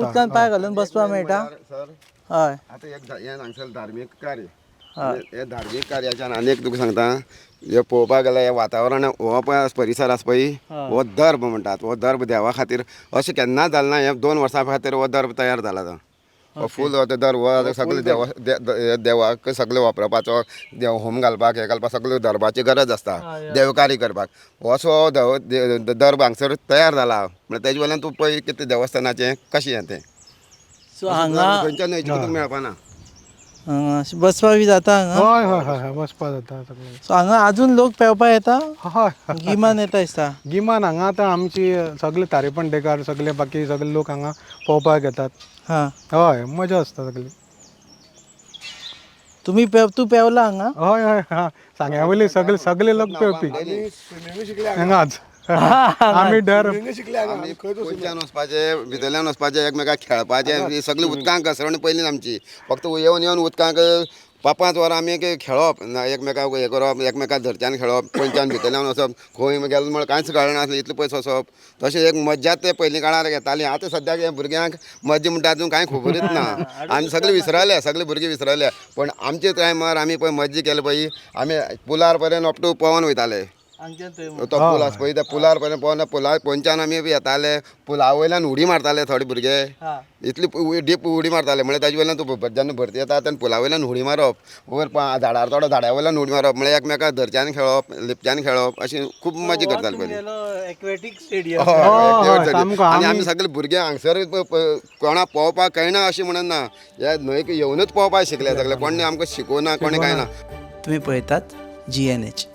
उदकान पाय घालून बसपा मेळटा सर हय आता एक हें हांगसर धार्मीक कार्य हे धार्मीक कार्याच्यान आनी एक तुका सांगता हे पळोवपाक गेल्यार हे वातावरण हो पळय परिसर आसा पळय हो दर्भ म्हणटात हो दर्भ देवा खातीर अशें केन्नाच जालें ना हे 2 वर्सां खातीर हो दर्भ तयार जाला तो हो फूल हो दर्भ हो सगळे देवाक सगळे वापरपाचो देव होम घालपाक हे घालपाक सगळे दर्भाची गरज आसता देवकार्य करपाक असो दर्भ हांगसर तयार जाला म्हणजे तेजे वयल्यान तूं पळय कितें देवस्थानाचें कशें हें तें सो हांगा खंयच्या न्हंयचें तुका मेळपा ना बसपा बी जाता हांगा हय हय हय हय बसपा जाता सगळें सो हांगा अजून लोक पेंवपा येता हय गिमान येता दिसता गिमान हांगा आतां आमची सगळे तारेपणटेकार सगळे बाकी सगळे लोक हांगा पोवपाक येतात हां हय मजा आसता सगळी तूं पेंवला हांगा हय हय हा सांग्या वयले सगळे सगळे लोक पेंवपी हांगाच आमी डर आमी पयच्यान वचपाचें भितरल्यान वचपाचें एकमेकाक खेळपाचें सगळीं उदकांत घसरण पयलीं आमची फक्त येवन उदकांत 5-5 वरां आमी खेळप एकमेकाक हें करप एकमेकाक धरच्यान खेळप पयच्यान भितरल्यान वचप खंय गेलो म्हण कांयच कळनासलें इतलें पयस वचप तशें एक मज्जा ते पयलीं काळार घेतालीं आतां सद्याक हे भुरग्यांक मज्जा म्हणटा तातूंत कांय खबरच ना आनी सगळे विसरले सगळे भुरगे विसरले पण आमचे टायमार आमी पळय मज्जा केली पळय आमी पुलार पर्यंत अप टू पवन वयताले तो पूल आसा पळय त्या पुलार पर्यंत पवन पुला पोंच्यान आमी येताले पुला वयल्यान उडी मारताले थोडे भुरगे इतली डीप उडी मारताले म्हळ्यार ताजे वयल्यान तूं जेन्ना भरती येता तेन्ना पुला वयल्यान उडी मारप वयर झाडार थोडो झाडा वयल्यान उडी मारप म्हळ्यार एकमेकाक धरच्यान खेळप लिपच्यान खेळप अशी खूब मजा करताले पयलीं एक्वेटीक स्टेडियम आनी आमी सगळे भुरगे हांगसर कोणाक पोवपाक कळना अशें म्हणून ना हे न्हंयक येवनूच पोवपाक शिकले सगळे कोणी आमकां शिकोवना कोणी कांय ना तुम्ही पळयतात GNH